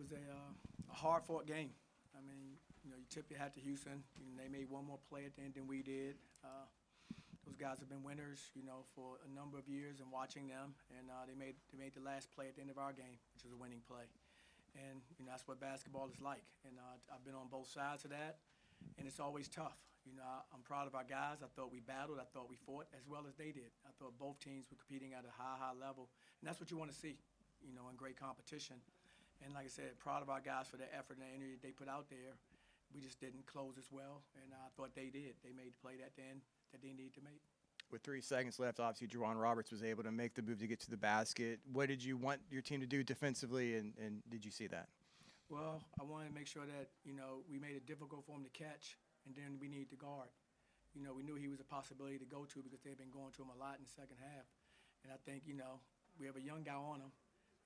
was a hard-fought game. I mean, you tip your hat to Houston. They made one more play at the end than we did. Those guys have been winners, for a number of years, and watching them, and they made the last play at the end of our game, which was a winning play. And that's what basketball is like. And I've been on both sides of that, and it's always tough. I'm proud of our guys. I thought we battled. I thought we fought as well as they did. I thought both teams were competing at a high level, and that's what you want to see, in great competition. And like I said, proud of our guys for their effort and the energy they put out there. We just didn't close as well, and I thought they did. They made the play at the end that they needed to make. With 3 seconds left, obviously, Juwan Roberts was able to make the move to get to the basket. What did you want your team to do defensively, and did you see that? Well, I wanted to make sure that, we made it difficult for him to catch, and then we needed to guard. We knew he was a possibility to go to because they've been going to him a lot in the second half. And I think, we have a young guy on him,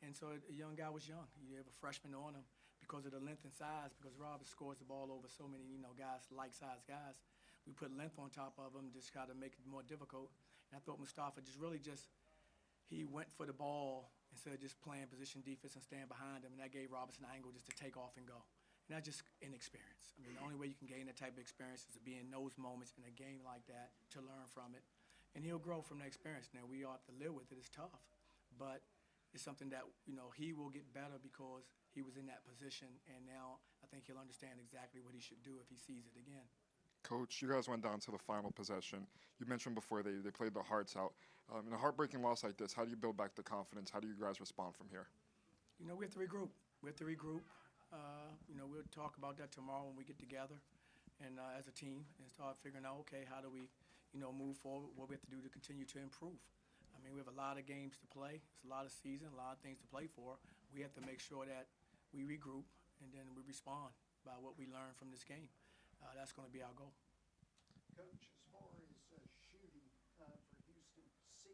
and so a young guy was young. You have a freshman on him because of the length and size, because Roberts scores the ball over so many, guys, like-sized guys. We put length on top of him, just got to make it more difficult. And I thought Mustafa he went for the ball instead of just playing position defense and staying behind him, and that gave Roberts an angle just to take off and go. And that's just inexperience. I mean, the only way you can gain that type of experience is to be in those moments in a game like that, to learn from it. And he'll grow from that experience. Now, we all have to live with it. It's tough. But it's something that, he will get better because he was in that position, and now I think he'll understand exactly what he should do if he sees it again. Coach, you guys went down to the final possession. You mentioned before they played their hearts out. In a heartbreaking loss like this, how do you build back the confidence? How do you guys respond from here? We have to regroup. We'll talk about that tomorrow when we get together and as a team and start figuring out, okay, how do we, move forward, what we have to do to continue to improve. I mean, we have a lot of games to play. It's a lot of season, a lot of things to play for. We have to make sure that we regroup and then we respond by what we learn from this game. That's going to be our goal. Coach, as far as shooting for Houston, 16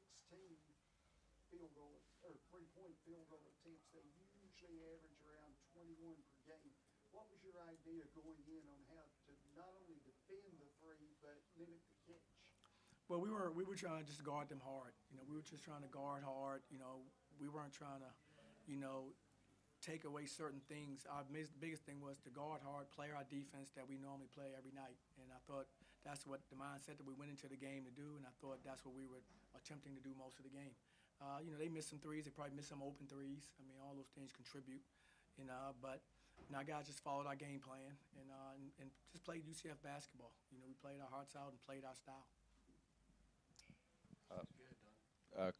field goal or 3-point field goal attempts, they usually average around 21 per game. What was your idea going in on how to not only defend the three but limit the catch? Well, we were trying to just guard them hard. We were just trying to guard hard. We weren't trying to, take away certain things. Our biggest thing was to guard hard, play our defense that we normally play every night. And I thought that's what the mindset that we went into the game to do, and I thought that's what we were attempting to do most of the game. They missed some threes. They probably missed some open threes. I mean, all those things contribute. But our guys just followed our game plan and just played UCF basketball. We played our hearts out and played our style.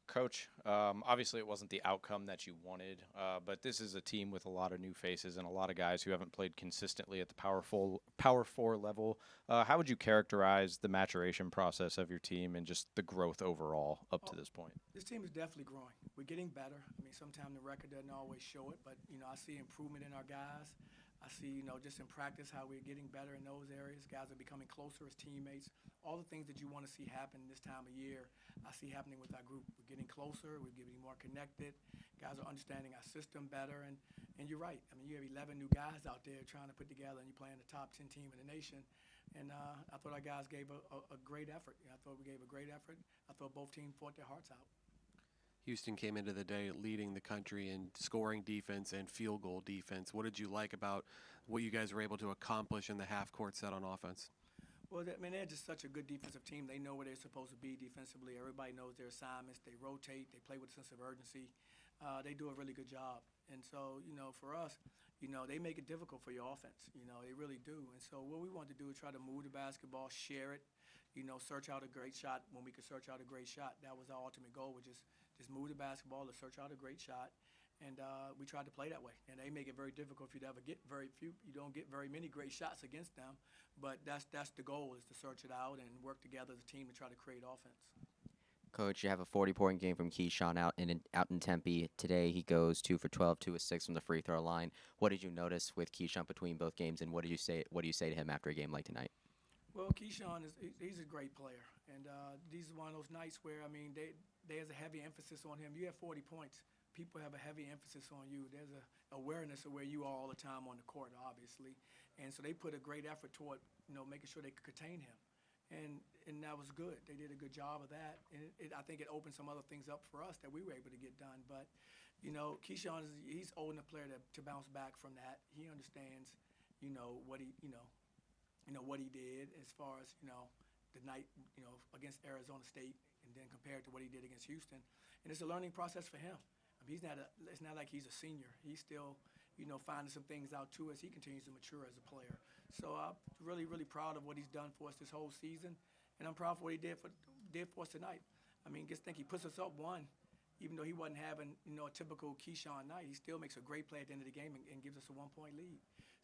Coach, obviously it wasn't the outcome that you wanted, but this is a team with a lot of new faces and a lot of guys who haven't played consistently at the Power 4 level. How would you characterize the maturation process of your team and just the growth overall up to this point? This team is definitely growing. We're getting better. I mean, sometimes the record doesn't always show it, but, I see improvement in our guys. I see, just in practice how we're getting better in those areas. Guys are becoming closer as teammates. All the things that you want to see happen this time of year, I see happening with our group. We're getting closer. We're getting more connected. Guys are understanding our system better. And you're right. I mean, you have 11 new guys out there trying to put together, and you're playing the top 10 team in the nation. And I thought our guys gave a great effort. I thought we gave a great effort. I thought both teams fought their hearts out. Houston came into the day leading the country in scoring defense and field goal defense. What did you like about what you guys were able to accomplish in the half-court set on offense? Well, they're just such a good defensive team. They know where they're supposed to be defensively. Everybody knows their assignments. They rotate. They play with a sense of urgency. They do a really good job. And so, for us, they make it difficult for your offense. They really do. And so what we want to do is try to move the basketball, share it, search out a great shot when we could search out a great shot. That was our ultimate goal, was just move the basketball to search out a great shot. And we tried to play that way. And they make it very difficult for you to ever get very few. You don't get very many great shots against them. But that's the goal, is to search it out and work together as a team to try to create offense. Coach, you have a 40-point game from Keyshawn out in Tempe. Today he goes 2 for 12, 2 of 6 from the free throw line. What did you notice with Keyshawn between both games, and what do you say to him after a game like tonight? Well, Keyshawn he's a great player, and these are one of those nights where, I mean, there's a heavy emphasis on him. You have 40 points. People have a heavy emphasis on you. There's a awareness of where you are all the time on the court, obviously, and so they put a great effort toward making sure they could contain him, and that was good. They did a good job of that, and I think it opened some other things up for us that we were able to get done. But Keyshawn he's old enough player to bounce back from that. He understands, what what he did as far as the night against Arizona State, and then compared to what he did against Houston, and it's a learning process for him. It's not like he's a senior. He's still finding some things out too as he continues to mature as a player. So I'm really, really proud of what he's done for us this whole season, and I'm proud for what he did for us tonight. Just think he puts us up one, even though he wasn't having a typical Keyshawn night. He still makes a great play at the end of the game and gives us a 1-point lead.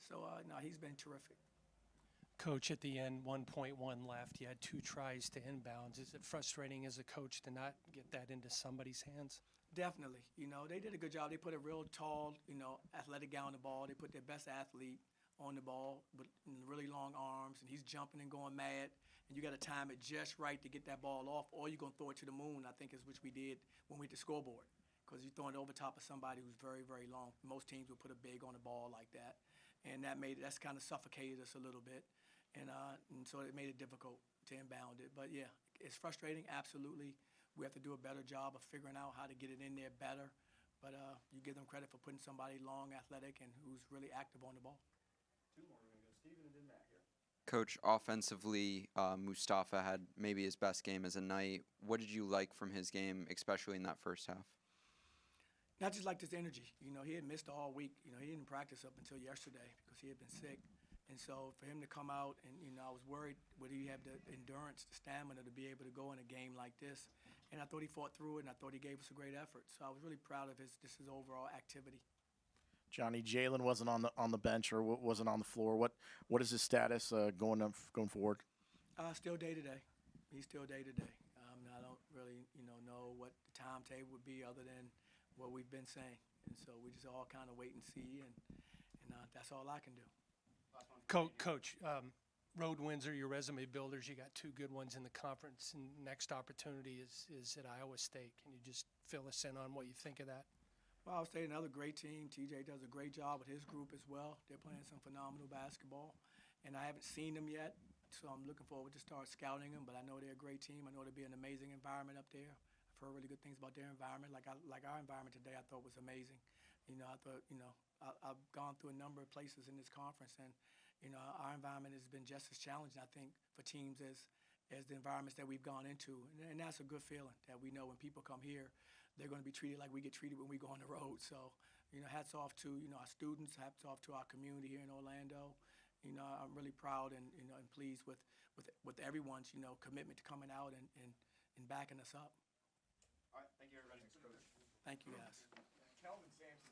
So no, he's been terrific. Coach, at the end, 1.1 left. You had 2 tries to inbounds. Is it frustrating as a coach to not get that into somebody's hands? Definitely. They did a good job. They put a real tall, athletic guy on the ball. They put their best athlete on the ball with really long arms, and he's jumping and going mad. And you got to time it just right to get that ball off, or you're going to throw it to the moon, I think is which we did when we hit the scoreboard, because you're throwing it over top of somebody who's very, very long. Most teams would put a big on the ball like that, and that's kind of suffocated us a little bit. And so it made it difficult to inbound it. But, yeah, it's frustrating, absolutely. We have to do a better job of figuring out how to get it in there better. But you give them credit for putting somebody long, athletic, and who's really active on the ball. 2 more. We're going to go Steven and then Matt here. Coach, offensively, Mustafa had maybe his best game as a night. What did you like from his game, especially in that first half? Not just like his energy. He had missed all week. He didn't practice up until yesterday because he had been sick. And so for him to come out and, I was worried, would he have the endurance, the stamina to be able to go in a game like this? And I thought he fought through it, and I thought he gave us a great effort. So I was really proud of his overall activity. Johnny, Jalen wasn't on the bench or wasn't on the floor. What is his status going forward? Still day to day. He's still day to day. I don't really know what the timetable would be other than what we've been saying. And so we just all kind of wait and see, and that's all I can do. Coach, road wins are your resume builders. You got 2 good ones in the conference, and next opportunity is at Iowa State. Can you just fill us in on what you think of that? Well, I would say another great team. TJ does a great job with his group as well. They're playing some phenomenal basketball, and I haven't seen them yet, so I'm looking forward to start scouting them. But I know they're a great team. I know it'll be an amazing environment up there. I've heard really good things about their environment. Like our environment today, I thought was amazing. I thought I've gone through a number of places in this conference, and our environment has been just as challenging, I think, for teams as the environments that we've gone into. And that's a good feeling that we know when people come here, they're going to be treated like we get treated when we go on the road. So, hats off to, our students, hats off to our community here in Orlando. I'm really proud and pleased with everyone's, commitment to coming out and backing us up. All right, thank you, everybody. Thanks, Coach. Thank you, guys. Kelvin Sampson.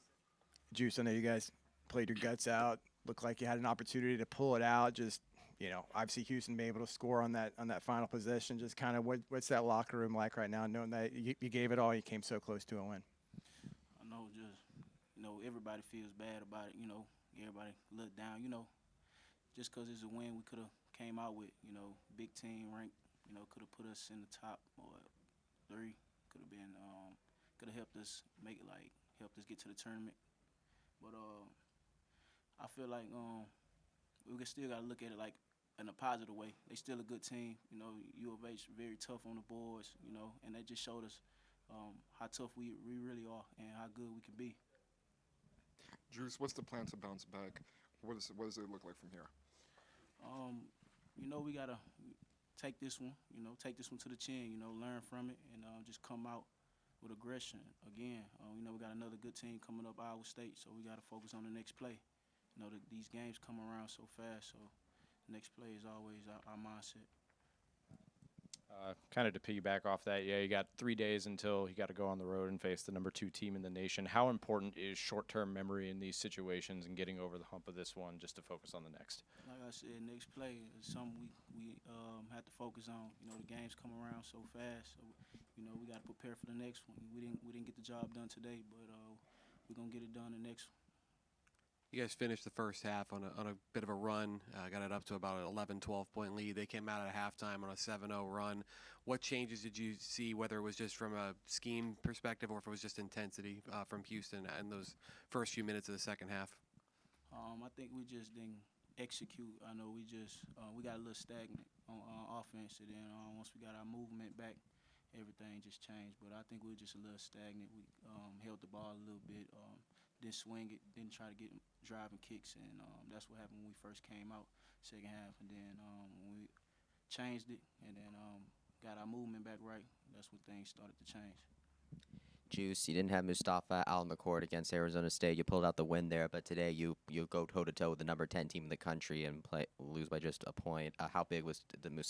Juice, I know you guys played your guts out. Looked like you had an opportunity to pull it out. Just, obviously Houston being able to score on that final possession. Just kind of what's that locker room like right now, knowing that you gave it all, you came so close to a win? I know, everybody feels bad about it. Everybody looked down. Just because it's a win, we could have came out with, big team rank. Could have put us in the top or 3. Could have been, could have helped us helped us get to the tournament. But I feel like we still got to look at it like in a positive way. They still a good team. U of H very tough on the boards, and they just showed us how tough we really are and how good we can be. Juice, what's the plan to bounce back? What does it look like from here? We got to take this one, to the chin, learn from it, and just come out with aggression again. We got another good team coming up, Iowa State, so we got to focus on the next play. These games come around so fast, so the next play is always our mindset. Kind of to piggyback off that, you got 3 days until you got to go on the road and face the number 2 team in the nation. How important is short-term memory in these situations and getting over the hump of this one just to focus on the next? Like I said, next play is something we have to focus on. The games come around so fast, so we got to prepare for the next one. We didn't get the job done today, but we're gonna get it done the next one. You guys finished the first half on a bit of a run, got it up to about an 11, 12-point lead. They came out at halftime on a 7-0 run. What changes did you see, whether it was just from a scheme perspective or if it was just intensity from Houston in those first few minutes of the second half? I think we just didn't execute. I know we got a little stagnant on offense, and then once we got our movement back everything just changed. But I think we were just a little stagnant. We held the ball a little bit, didn't swing it, didn't try to get driving kicks, and that's what happened when we first came out second half. And then when we changed it and then got our movement back right, that's when things started to change. Juice, you didn't have Mustafa out on the court against Arizona State. You pulled out the win there, but today you go toe-to-toe with the number 10 team in the country and lose by just a point. How big was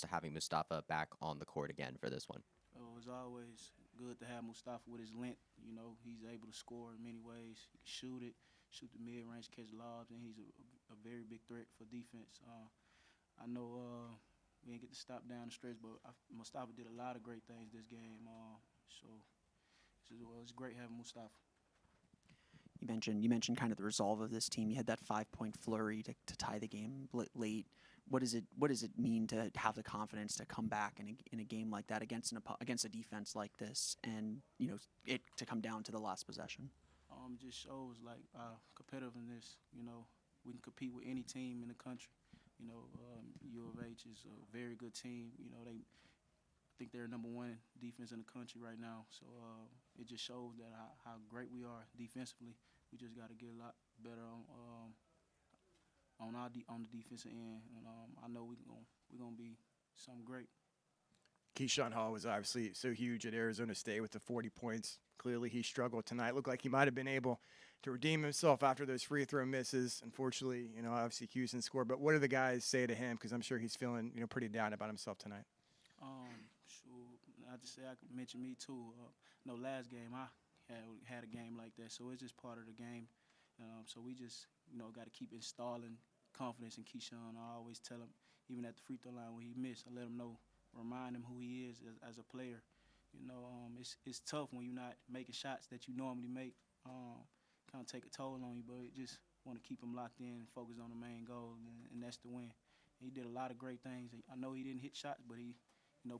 having Mustafa back on the court again for this one? Oh, it's always good to have Mustafa with his length. You know, he's able to score in many ways. He can shoot it, shoot the mid-range, catch lobs, and he's a very big threat for defense. I know we didn't get to stop down the stretch, but Mustafa did a lot of great things this game. So it's great having Mustafa. You mentioned kind of the resolve of this team. You had that 5-point flurry to tie the game late. What does it mean to have the confidence to come back in a game like that against a defense like this, and it to come down to the last possession? It just shows like competitiveness. You know, we can compete with any team in the country. You know, U of H is a very good team. You know, I think they're number one defense in the country right now. So it just shows that how great we are defensively. We just got to get a lot better on the defensive end, and I know we're gonna be something great. Keyshawn Hall was obviously so huge at Arizona State with the 40 points. Clearly, he struggled tonight. Looked like he might have been able to redeem himself after those free throw misses. Unfortunately, obviously Houston scored. But what do the guys say to him? Because I'm sure he's feeling, pretty down about himself tonight. Sure. I just say I could mention me too. Last game I had a game like that, so it's just part of the game. So we just, got to keep installing confidence in Keyshawn. I always tell him, even at the free throw line when he missed, I let him know, remind him who he is as a player. It's tough when you're not making shots that you normally make. Kind of take a toll on you, but just want to keep him locked in and focus on the main goal, and that's the win. He did a lot of great things. I know he didn't hit shots, but he,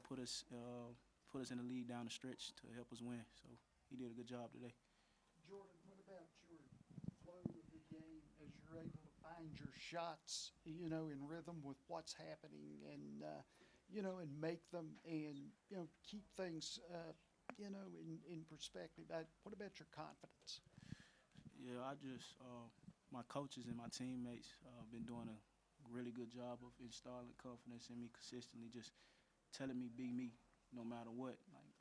put us in the lead down the stretch to help us win. So he did a good job today. Jordan, what about your flow of the game as you're able to find your shots, in rhythm with what's happening, and and make them, and keep things, in perspective? What about your confidence? Yeah, I just my coaches and my teammates been doing a really good job of installing confidence in me consistently, just telling me be me no matter what. Like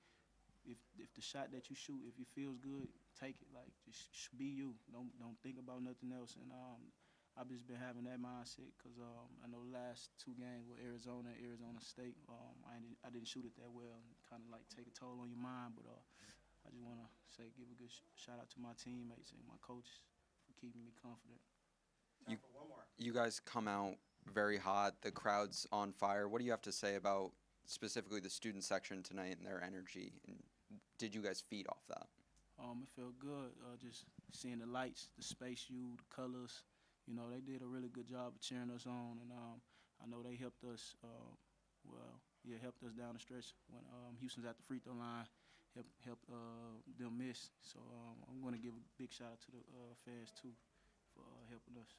if the shot that you shoot, if it feels good, take it. Like just be you. Don't think about nothing else. And I've just been having that mindset because I know the last two games with Arizona and Arizona State, I didn't shoot it that well, and kind of like take a toll on your mind. But I just want to say give a good shout out to my teammates and my coaches for keeping me confident. You guys come out very hot. The crowd's on fire. What do you have to say about specifically the student section tonight and their energy? And did you guys feed off that? It felt good. Just seeing the lights, the space the colors. They did a really good job of cheering us on, and I know they helped us. Helped us down the stretch when Houston's at the free throw line. Helped them miss. So I'm going to give a big shout out to the fans too for helping us.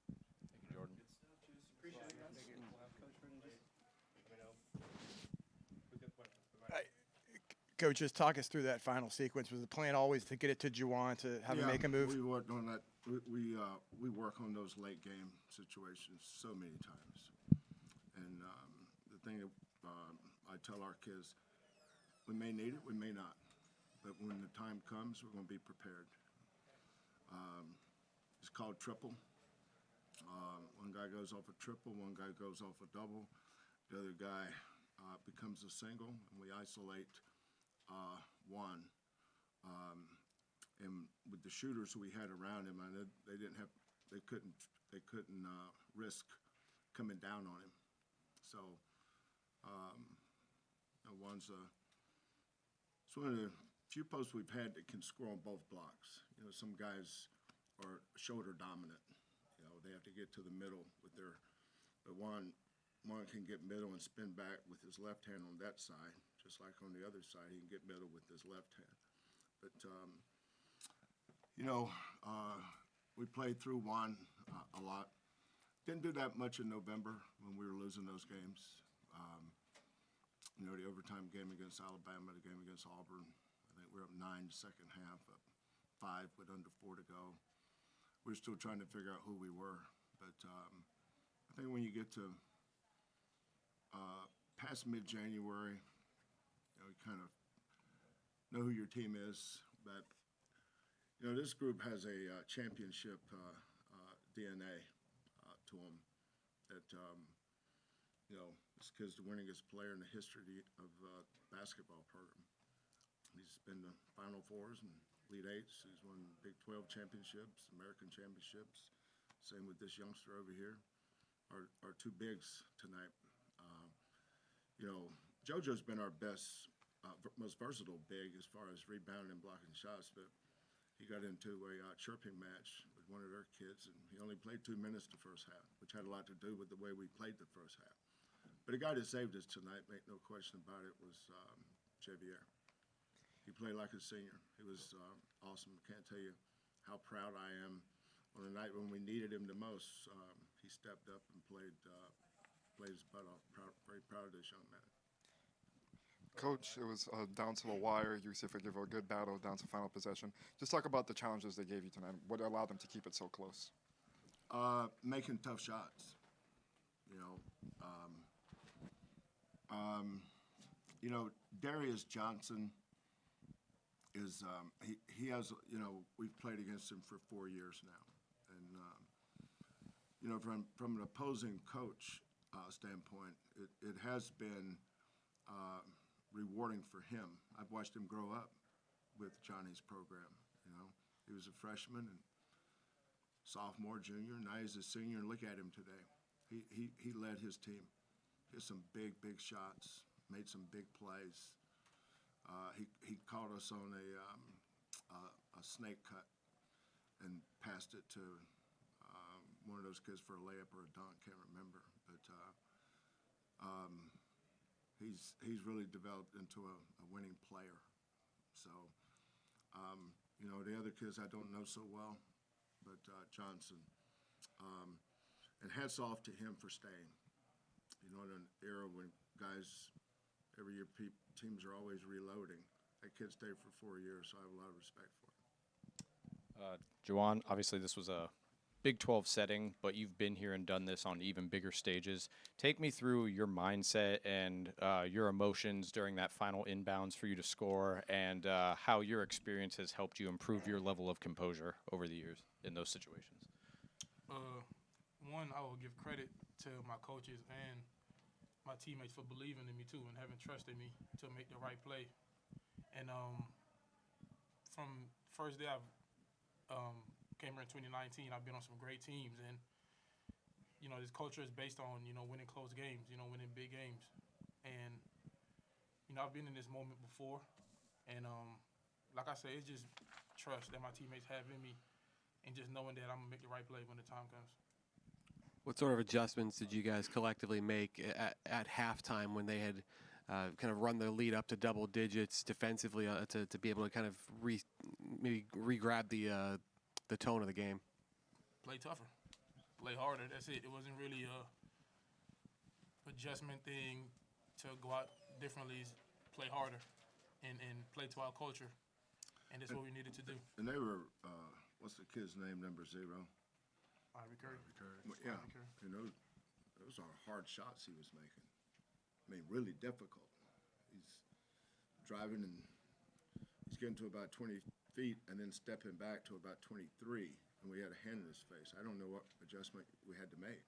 Thank you, Jordan. Appreciate it, guys. Coach, just talk us through that final sequence. Was the plan always to get it to Juwan to have him make a move? We worked on that. We work on those late game situations so many times. And the thing that I tell our kids, we may need it, we may not. But when the time comes, we're going to be prepared. It's called triple. One guy goes off a triple, one guy goes off a double. The other guy becomes a single, and we isolate one. And with the shooters we had around him, they couldn't risk coming down on him. So it's one of the few posts we've had that can score on both blocks. Some guys are shoulder dominant. They have to get to the middle with but one can get middle and spin back with his left hand on that side, just like on the other side, he can get middle with his left hand. But, we played through one a lot. Didn't do that much in November when we were losing those games. You know, the overtime game against Alabama, the game against Auburn. I think we're up 9 the second half, up 5 with under 4 to go. We're still trying to figure out who we were. But I think when you get to past mid-January, you know, you kind of know who your team is. But, you know, this group has a championship DNA to them that, you know, this kid's the winningest player in the history of basketball program. He's been to Final Fours and Elite Eights. He's won Big 12 championships, American championships. Same with this youngster over here. Our two bigs tonight. You know, JoJo's been our best, most versatile big as far as rebounding and blocking shots, but he got into a chirping match with one of their kids, and he only played 2 minutes the first half, which had a lot to do with the way we played the first half. But the guy that saved us tonight, make no question about it, was Javier. He played like a senior. He was awesome. I can't tell you how proud I am. On the night when we needed him the most, he stepped up and played his butt off. Very proud of this young man. Coach, it was down to the wire. UCF gave a good battle down to final possession. Just talk about the challenges they gave you tonight. What allowed them to keep it so close? Making tough shots. You know, Darius Johnson is he has, you know, we've played against him for 4 years now, and you know, from an opposing coach standpoint, it has been rewarding for him. I've watched him grow up with Johnny's program. You know, he was a freshman and sophomore, junior. Now he's a senior, and look at him today. He led his team. He had some big shots, made some big plays. He caught us on a snake cut and passed it to one of those kids for a layup or a dunk, can't remember. But he's really developed into a winning player. So, you know, the other kids I don't know so well, but Johnson. And hats off to him for staying. You know, in an era when guys, every year teams are always reloading. That kid stayed for 4 years, so I have a lot of respect for him. Juwan, obviously this was a Big 12 setting, but you've been here and done this on even bigger stages. Take me through your mindset and your emotions during that final inbounds for you to score, and how your experience has helped you improve your level of composure over the years in those situations. One, I will give credit to my coaches and my teammates for believing in me too and having trusted me to make the right play. And from first day I've came here in 2019, I've been on some great teams, and you know, this culture is based on, you know, winning close games, you know, winning big games. And you know, I've been in this moment before, and like I say, it's just trust that my teammates have in me, and just knowing that I'm gonna make the right play when the time comes. What sort of adjustments did you guys collectively make at halftime when they had kind of run the lead up to double digits defensively to be able to kind of maybe re-grab the tone of the game? Play tougher, play harder. That's it. It wasn't really a adjustment thing to go out differently. It's play harder and play to our culture, and that's what we needed to do. And they were, what's the kid's name, number 0? Ivy Curry. Yeah, you know, those are hard shots he was making. I mean, really difficult. He's driving and he's getting to about 20 feet and then stepping back to about 23, and we had a hand in his face. I don't know what adjustment we had to make.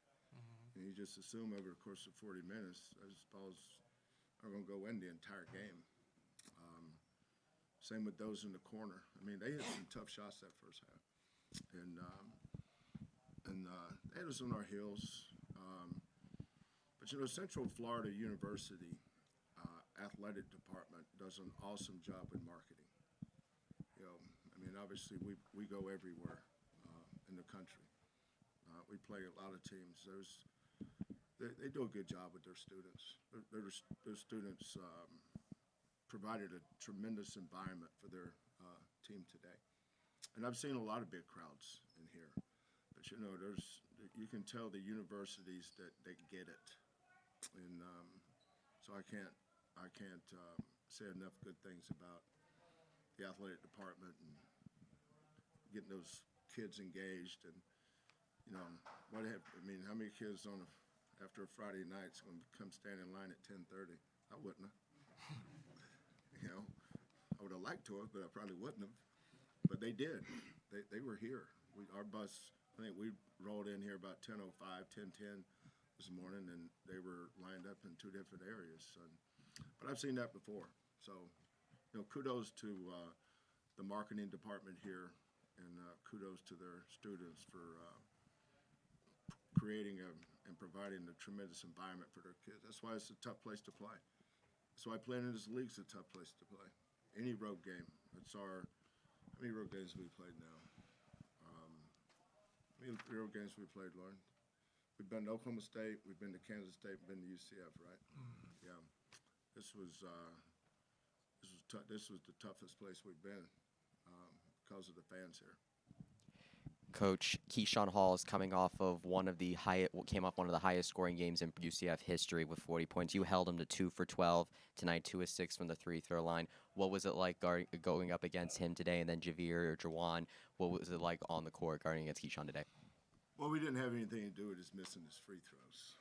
And you just assume over the course of 40 minutes, those balls are going to go in the entire game. Same with those in the corner. I mean, they hit some tough shots that first half. And they had us on our heels. But, you know, Central Florida University athletic department does an awesome job in marketing. You know, I mean, obviously we go everywhere in the country. We play a lot of teams. They do a good job with their students. Their students provided a tremendous environment for their team today. And I've seen a lot of big crowds in here. But, you know, you can tell the universities that get it. And so I can't I can't say enough good things about the athletic department and getting those kids engaged. And how many kids after a Friday night is going to come stand in line at 10:30? I wouldn't have. I would have liked to have, but I probably wouldn't have. But they did. They were here. Our bus, I think we rolled in here about 10:05, 10:10 this morning, and they were lined up in two different areas. But I've seen that before. So, kudos to the marketing department here, and kudos to their students for creating and providing a tremendous environment for their kids. That's why it's a tough place to play. That's why playing in this league's a tough place to play. Any road game. How many road games have we played now? How many road games have we played, Lauren? We've been to Oklahoma State, we've been to Kansas State, we've been to UCF, right? Yeah. This was the toughest place we've been because of the fans here. Coach, Keyshawn Hall is coming off of one of the highest scoring games in UCF history with 40 points. You held him to 2 for 12 tonight, 2 of 6 from the free-throw line. What was it like going up against him today? And then Javier or Jawan, what was it like on the court guarding against Keyshawn today? Well, we didn't have anything to do with his missing his free throws.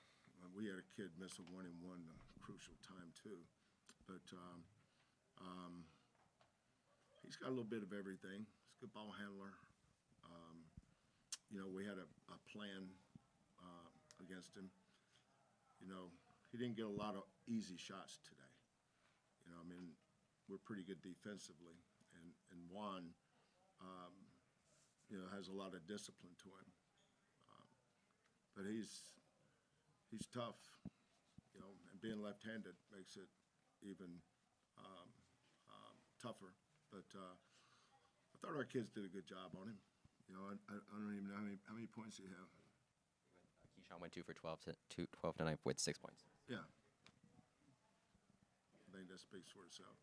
We had a kid miss a 1-and-1 crucial time too, but he's got a little bit of everything. He's a good ball handler. We had a plan against him. He didn't get a lot of easy shots today. We're pretty good defensively, and Juan, has a lot of discipline to him. But he's tough, and being left-handed makes it even tougher. But I thought our kids did a good job on him. I don't even know how many points he have. Keyshawn went 2 for 12 tonight with 6 points. Yeah. I think that speaks for itself.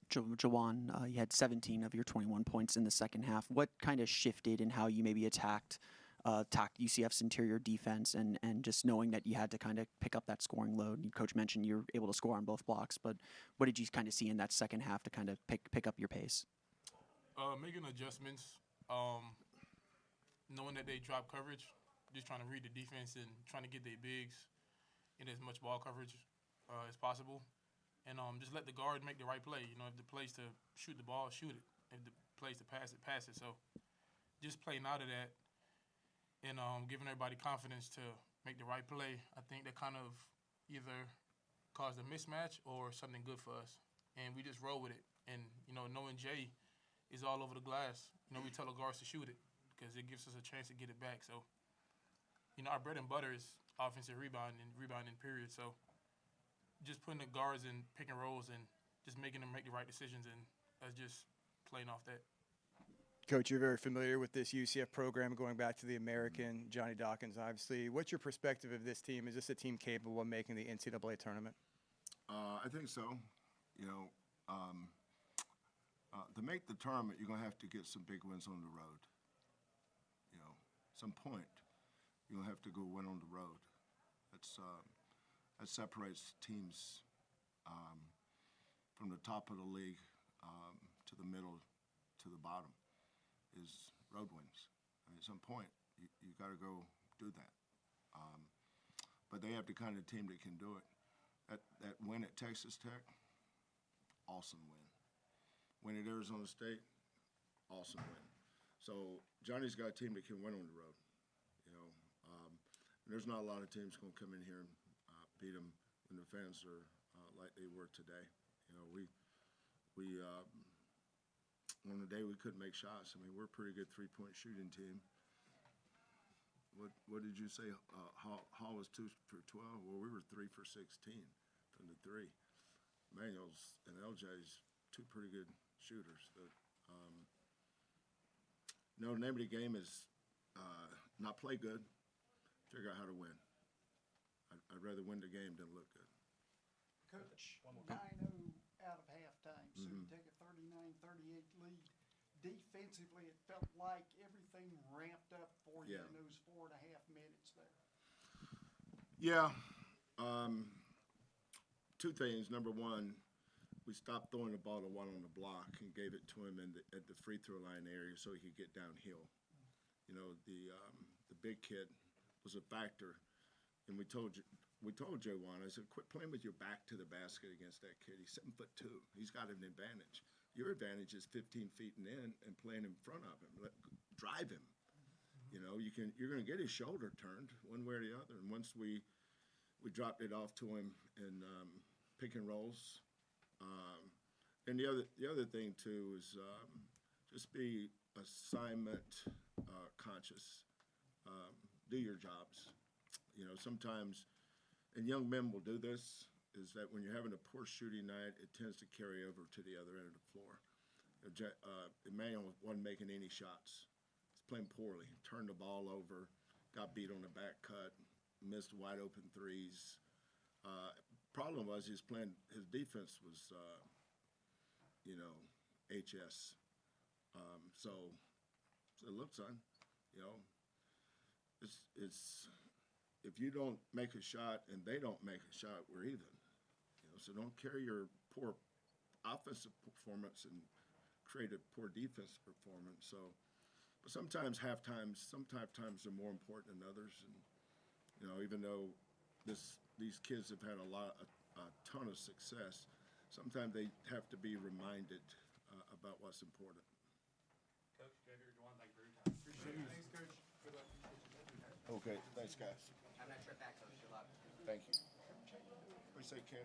Jawan, you had 17 of your 21 points in the second half. What kind of shifted in how you maybe attacked UCF's interior defense and just knowing that you had to kind of pick up that scoring load? Coach mentioned you were able to score on both blocks, but what did you kind of see in that second half to kind of pick up your pace? Making adjustments, knowing that they drop coverage, just trying to read the defense and trying to get their bigs in as much ball coverage as possible. And just let the guard make the right play. If the play's to shoot the ball, shoot it. If the play's to pass it, pass it. So just playing out of that and giving everybody confidence to make the right play, I think that kind of either caused a mismatch or something good for us. And we just roll with it. And, knowing Jay is all over the glass, we tell the guards to shoot it because it gives us a chance to get it back. So, our bread and butter is offensive rebounding period. So just putting the guards in pick and rolls and just making them make the right decisions, and that's just playing off that. Coach, you're very familiar with this UCF program going back to the American, Johnny Dawkins, obviously. What's your perspective of this team? Is this a team capable of making the NCAA tournament? I think so. To make the tournament, you're going to have to get some big wins on the road. Some point, you're going to have to go win on the road. That separates teams from the top of the league to the middle to the bottom is road wins. At some point, you got to go do that. But they have the kind of team that can do it. That win at Texas Tech, awesome win. Win at Arizona State, awesome win. So Johnny's got a team that can win on the road. There's not a lot of teams going to come in here and beat them when the fans are like they were today. On the day we couldn't make shots. We're a pretty good three-point shooting team. What did you say? Hall was 2 for 12. Well, we were 3 for 16 from the three. Manuel's and LJ's two pretty good shooters. But the name of the game is not play good, figure out how to win. I'd rather win the game than look good. Coach, 9-0 out of halftime, so you take a 39-38 lead. Defensively, it felt like everything ramped up for you in those 4.5 minutes there. Yeah. two things. Number one, we stopped throwing the ball to one on the block and gave it to him at the free throw line area so he could get downhill. You know, the big kid was a factor, and we told Juwan, I said, quit playing with your back to the basket against that kid. He's 7'2". He's got an advantage. Your advantage is 15 feet and in and playing in front of him. Drive him. You know, you're going to get his shoulder turned one way or the other. And once we dropped it off to him in pick and rolls. And the other thing too is just be assignment conscious. Do your jobs. You know, sometimes, and young men will do this, is that when you're having a poor shooting night, it tends to carry over to the other end of the floor. Emmanuel wasn't making any shots. He's playing poorly. Turned the ball over, got beat on the back cut, missed wide open threes. Problem was his defense was, HS. So look, son, you know, it's if you don't make a shot and they don't make a shot, we're even. You know, so don't carry your poor offensive performance and create a poor defensive performance. So, but sometimes halftimes are more important than others, and you know, even though these kids have had a ton of success, sometimes they have to be reminded about what's important. Coach, Xavier, Juwan, thank you for your time. Appreciate it. Thanks, Coach. Good luck. Okay, thanks, guys. Have that trip back, Coach. Good luck. Thank you. Appreciate Ken.